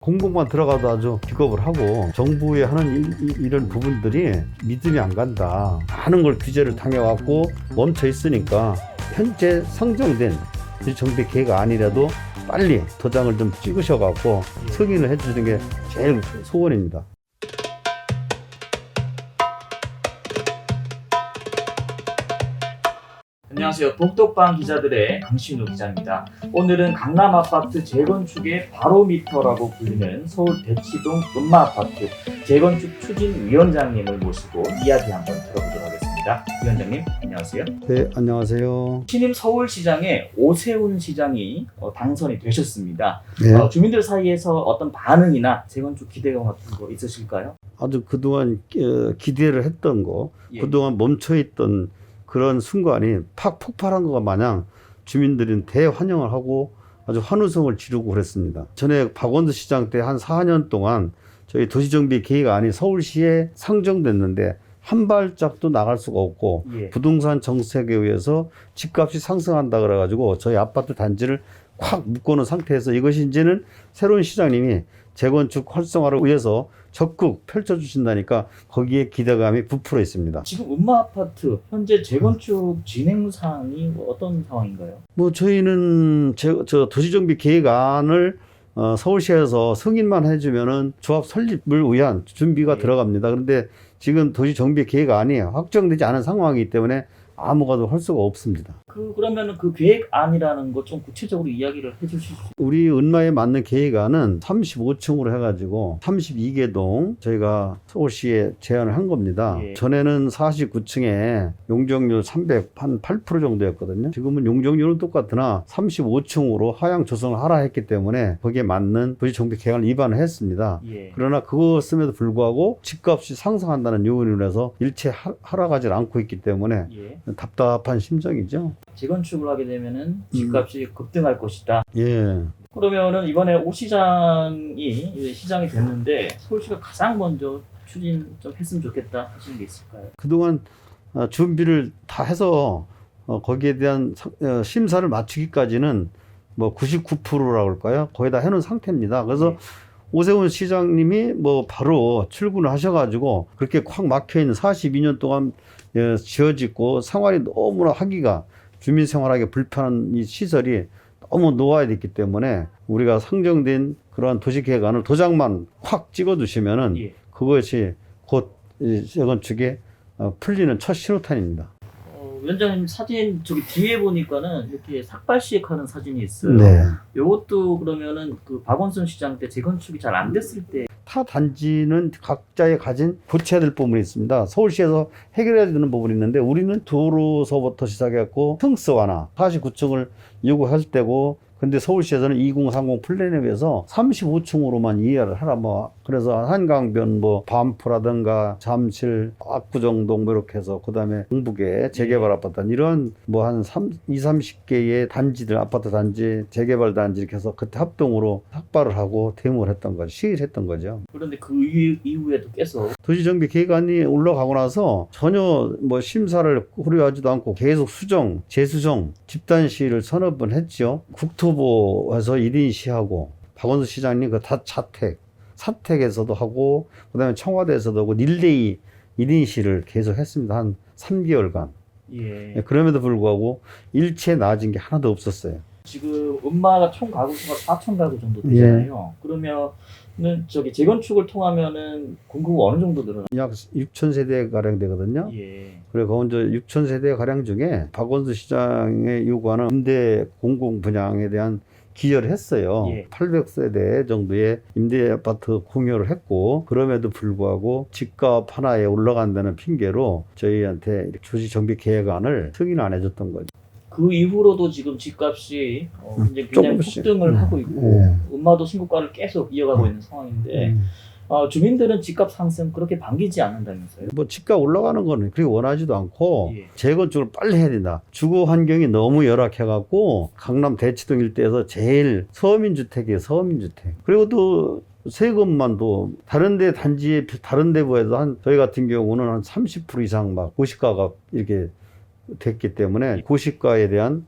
공공만 들어가도 아주 기겁을 하고 정부에 하는 이런 부분들이 믿음이 안 간다. 많은 걸 규제를 당해왔고 멈춰 있으니까 현재 상정된 정비 계획가 아니라도 빨리 도장을 좀 찍으셔갖고 승인을 해주시는 게 제일 소원입니다. 안녕하세요. 독독방 기자들의 강신우 기자입니다. 오늘은 강남 아파트 재건축의 바로미터라고 불리는 서울 대치동 음마아파트 재건축 추진위원장님을 모시고 이야기 한번 들어보도록 하겠습니다. 위원장님, 안녕하세요. 네, 안녕하세요. 신임 서울시장에 오세훈 시장이 당선이 되셨습니다. 네. 주민들 사이에서 어떤 반응이나 재건축 기대감 같은 거 있으실까요? 아주 그동안 기대를 했던 거, 예. 그동안 멈춰있던 그런 순간이 팍 폭발한 것과 마냥 주민들은 대환영을 하고 아주 환호성을 지르고 그랬습니다. 전에 박원순 시장 때 한 4년 동안 저희 도시정비 계획안이 서울시에 상정됐는데 한 발짝도 나갈 수가 없고 예. 부동산 정책에 의해서 집값이 상승한다 그래가지고 저희 아파트 단지를 콱 묶어놓은 상태에서 이것이 이제는 새로운 시장님이 재건축 활성화를 위해서 적극 펼쳐주신다니까 거기에 기대감이 부풀어 있습니다. 지금 음마아파트 현재 재건축 진행 사항이 어떤 상황인가요? 뭐 저희는 저 도시정비 계획안을 서울시에서 승인만 해주면은 조합 설립을 위한 준비가 예. 들어갑니다. 그런데 지금 도시정비 계획안이 확정되지 않은 상황이기 때문에 아무것도 할 수가 없습니다. 그러면은 그 계획안이라는 거 좀 구체적으로 이야기를 해주실 수 있어요? 우리 은마에 맞는 계획안은 35층으로 해가지고 32개 동 저희가 서울시에 제안을 한 겁니다. 예. 전에는 49층에 용적률 308% 정도였거든요. 지금은 용적률은 똑같으나 35층으로 하향 조성을 하라 했기 때문에 거기에 맞는 도시정비 계획안을 위반을 했습니다. 예. 그러나 그것임에도 불구하고 집값이 상승한다는 요인으로 해서 일체 하락하지 않고 있기 때문에 예. 답답한 심정이죠. 재건축을 하게 되면은 집값이 급등할 것이다. 예. 그러면은 이번에 오 시장이 이제 시장이 됐는데 서울시가 가장 먼저 추진 좀 했으면 좋겠다 하시는 게 있을까요? 그동안 준비를 다 해서 거기에 대한 심사를 마치기까지는 뭐 99%라고 할까요? 거의 다 해놓은 상태입니다. 그래서 네. 오세훈 시장님이 뭐 바로 출근을 하셔가지고 그렇게 콱 막혀있는 42년 동안 지어지고 생활이 너무나 하기가 주민 생활하기 불편한 이 시설이 너무 노화됐기 때문에 우리가 상정된 그러한 도시계획안을 도장만 확 찍어두시면은 예. 그것이 곧 재건축에 풀리는 첫 신호탄입니다. 위원장님 사진 저기 뒤에 보니까는 이렇게 삭발식 하는 사진이 있어요. 네. 요것도 그러면은 그 박원순 시장 때 재건축이 잘 안 됐을 때 타 단지는 각자의 가진 고쳐야 될 부분이 있습니다. 서울시에서 해결해야 되는 부분이 있는데 우리는 도로서부터 시작했고 층수 완화 49층을 요구할 때고 근데 서울시에서는 2030 플랜에 비해서 35층으로만 이해를 하라 뭐 그래서 한강변 뭐 반포라든가 잠실 압구정동 뭐 이렇게 해서 그다음에 경북에 재개발 아파트 이런 뭐 한 20-30개의 단지들 아파트 단지 재개발 단지 이렇게 해서 그때 합동으로 삭발을 하고 데모를 했던 거죠. 시위를 했던 거죠. 그런데 그 이후에도 계속 도시정비 계획안이 올라가고 나서 전혀 뭐 심사를 고려하지도 않고 계속 수정, 재수정, 집단 시위를 서너 번 했죠. 국토부에서 1인 시하고 박원순 시장님 그 사택에서도 하고 그다음에 청와대에서도 하고 릴레이 1인 시를 계속 했습니다. 한 3개월간. 예. 그럼에도 불구하고 일체 나아진 게 하나도 없었어요. 지금 음마가 총 가구 수가 4천 가구 정도 되잖아요. 그러면은 저기 재건축을 통하면은 공급이 어느 정도 늘어나? 약 6천 세대 가량 되거든요. 예. 그리고 이제 6천 세대 가량 중에 박원순 시장의 요구하는 임대 공공 분양에 대한 기여를 했어요. 예. 800세대 정도의 임대 아파트 공여를 했고 그럼에도 불구하고 집값 하나에 올라간다는 핑계로 저희한테 이렇게 도시정비 계획안을 승인 안 해줬던 거죠. 그 이후로도 지금 집값이 굉장히 조금씩. 폭등을 하고 있고 네. 음마도 신고가를 계속 이어가고 있는 상황인데 주민들은 집값 상승 그렇게 반기지 않는다면서요? 뭐 집값 올라가는 거는 그렇게 원하지도 않고 예. 재건축을 빨리 해야 된다. 주거 환경이 너무 열악해갖고 강남 대치동 일대에서 제일 서민주택이에요. 서민주택. 그리고 또 세금만도 다른데 단지에 다른데 보여도 한 저희 같은 경우는 한 30% 이상 막 고시가가 이렇게 됐기 때문에 고시가에 대한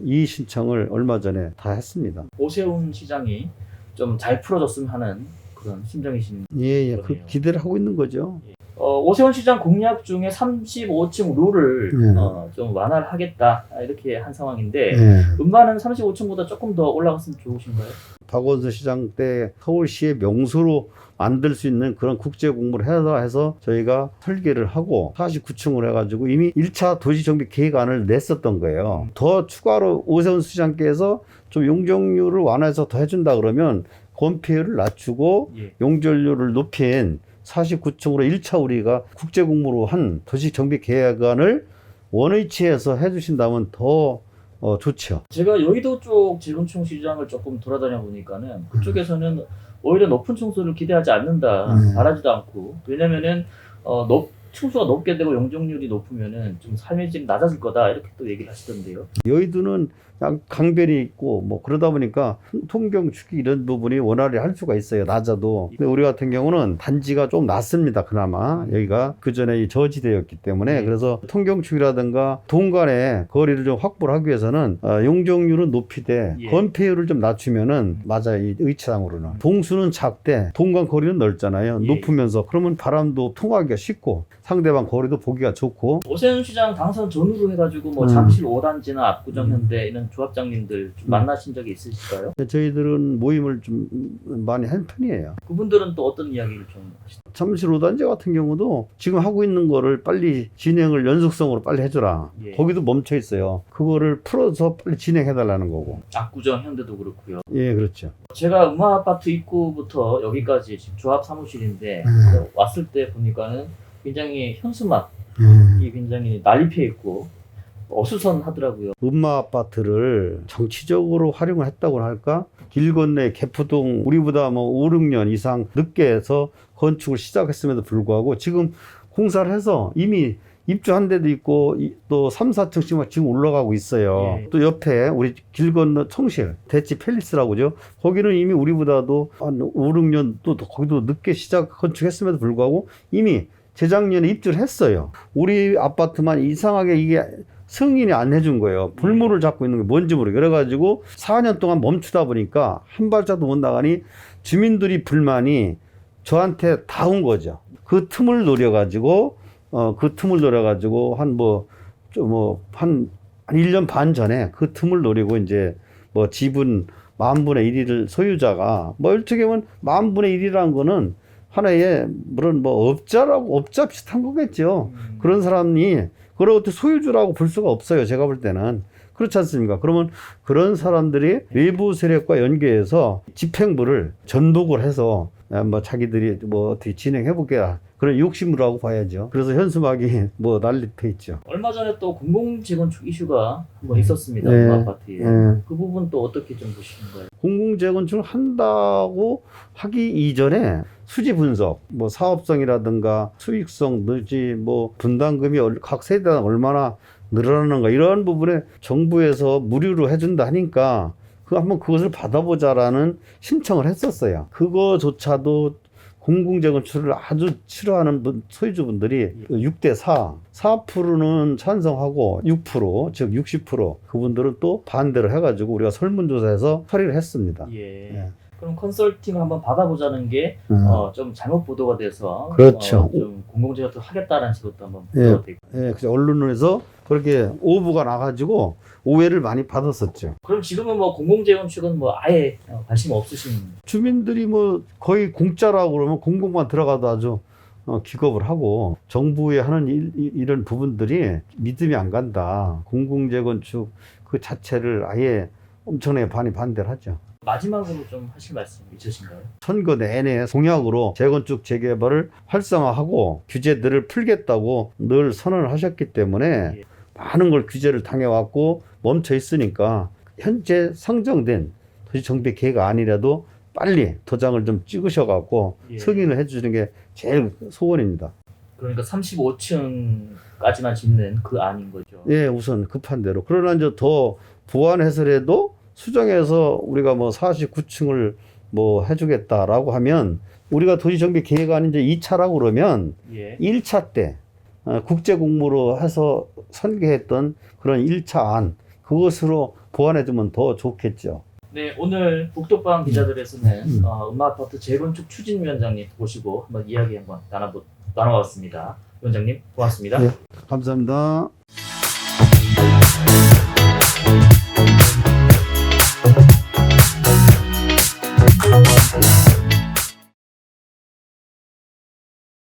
이의 신청을 얼마 전에 다 했습니다. 오세훈 시장이 좀 잘 풀어졌으면 하는 그런 심정이신. 예, 그 그러네요. 기대를 하고 있는 거죠. 오세훈 시장 공약 중에 35층 룰을 예. 좀 완화를 하겠다 이렇게 한 상황인데 예. 음마는 35층보다 조금 더 올라갔으면 좋으신가요? 박원순 시장 때 서울시의 명소로 만들 수 있는 그런 국제 공모를 해서 저희가 설계를 하고 49층으로 해가지고 이미 1차 도시정비 계획안을 냈었던 거예요. 더 추가로 오세훈 시장께서 좀 용적률을 완화해서 더 해준다 그러면 건폐율을 낮추고 예. 용적률을 높인 49층으로 1차 우리가 국제 공모로 한 도시정비 계획안을 원위치해서 해주신다면 더 좋죠. 제가 여의도 쪽 재건축 시장을 조금 돌아다녀 보니까는 그쪽에서는 오히려 높은 층수를 기대하지 않는다, 바라지도 않고. 왜냐면은 층수가 높게 되고 용적률이 높으면은 좀 삶의 질이 낮아질 거다 이렇게 또 얘기를 하시던데요. 여의도는 강변이 있고 뭐 그러다 보니까 통경 축이 이런 부분이 원활히 할 수가 있어요. 낮아도. 근데 우리 같은 경우는 단지가 좀 낮습니다. 그나마 여기가 그 전에 저지대였기 때문에 그래서 통경축이라든가 동간의 거리를 좀 확보를 하기 위해서는 용적률은 높이되 예. 건폐율을 좀 낮추면은 맞아요. 이 의치상으로는 동수는 작대 동간 거리는 넓잖아요. 예. 높으면서 그러면 바람도 통하기가 쉽고 상대방 거리도 보기가 좋고. 오세훈 시장 당선 전후로 해가지고 뭐 잠실 5단지나 압구정 현대 이런 조합장님들 좀 만나신 적이 있으실까요? 저희들은 모임을 좀 많이 한 편이에요. 그분들은 또 어떤 이야기를 좀 하시나요? 잠실 5단지 같은 경우도 지금 하고 있는 거를 빨리 진행을 연속성으로 빨리 해줘라. 예. 거기도 멈춰 있어요. 그거를 풀어서 빨리 진행해달라는 거고. 압구정 현대도 그렇고요. 예, 그렇죠. 제가 음마아파트 입구부터 여기까지 지금 조합 사무실인데 왔을 때 보니까는 굉장히 현수막이 굉장히 난립해 있고 어수선하더라고요. 음마 아파트를 정치적으로 활용을 했다고 할까? 길 건너에 개포동 우리보다 뭐 5, 6년 이상 늦게 해서 건축을 시작했음에도 불구하고 지금 공사를 해서 이미 입주한 데도 있고 또 3, 4층씩 지금 올라가고 있어요. 예. 또 옆에 우리 길 건너 청실 대치 팰리스라고 그죠? 거기는 이미 우리보다도 한 5, 6년 또 거기도 늦게 시작 건축했음에도 불구하고 이미 재작년에 입주를 했어요. 우리 아파트만 이상하게 이게 승인이 안 해준 거예요. 불물을 잡고 있는 게 뭔지 모르게. 그래가지고 4년 동안 멈추다 보니까 한 발자도 못 나가니 주민들이 불만이 저한테 다 온 거죠. 그 틈을 노려가지고 한 1년 반 전에 그 틈을 노리고 이제 뭐 지분 10,000분의 1을 소유자가 뭐 어떻게 보면 10,000분의 1이라는 거는 하나의 물론 뭐 업자 비슷한 거겠죠. 그런 사람이 그걸 어떻게 소유주라고 볼 수가 없어요. 제가 볼 때는. 그렇지 않습니까? 그러면 그런 사람들이 외부 세력과 연계해서 집행부를 전독을 해서 뭐 자기들이 뭐 어떻게 진행해볼게야. 그런 욕심으로 봐야죠. 그래서 현수막이 뭐 난립해 있죠. 얼마 전에 또 공공재건축 이슈가 한번 있었습니다. 네. 음마아파트에. 네. 그 부분 또 어떻게 좀 보시는가요? 공공재건축을 한다고 하기 이전에 수지 분석, 뭐 사업성이라든가 수익성, 내지 뭐 분담금이 각 세대당 얼마나 늘어나는가 이런 부분에 정부에서 무료로 해준다 하니까 한번 그것을 받아보자라는 신청을 했었어요. 그거조차도 공공재건축을 아주 싫어하는 소유주분들이 6대4, 4%는 찬성하고 6%, 즉 60% 그분들은 또 반대를 해가지고 우리가 설문조사에서 처리를 했습니다. 예. 예. 그럼 컨설팅을 한번 받아보자는 게 좀 잘못 보도가 돼서 그렇죠. 좀 공공재건축 하겠다라는 식으로 또 한번 예. 보도가 되고. 예, 그래서 언론에서 그렇게 오보가 나가지고 오해를 많이 받았었죠. 그럼 지금은 뭐 공공재건축은 뭐 아예 관심 없으신. 주민들이 뭐 거의 공짜라고 그러면 공공만 들어가도 아주 기겁을 하고 정부에 하는 이런 부분들이 믿음이 안 간다. 공공재건축 그 자체를 아예 엄청나게 반대를 하죠. 마지막으로 좀 하실 말씀 있으신가요? 선거 내내 공약으로 재건축 재개발을 활성화하고 규제들을 풀겠다고 늘 선언을 하셨기 때문에 예. 많은 걸 규제를 당해왔고 멈춰 있으니까 현재 상정된 도시정비 계획안이라도 빨리 도장을 좀 찍으셔갖고 예. 승인을 해주는 게 제일 소원입니다. 그러니까 35층까지만 짓는 그 안인 거죠. 예, 우선 급한 대로. 그러나 이제 더 보완해서라도 수정해서 우리가 뭐 49층을 뭐 해주겠다라고 하면 우리가 도시정비 계획안이 이제 2차라고 그러면 예. 1차 때 국제 공모로 해서 설계했던 그런 1차 안 그것으로 보완해주면 더 좋겠죠. 네, 오늘 북독방 기자들에서는 음. 음마아파트 재건축 추진위원장님 모시고 한번 이야기 한번 나눠봤습니다. 위원장님 고맙습니다. 네. 감사합니다.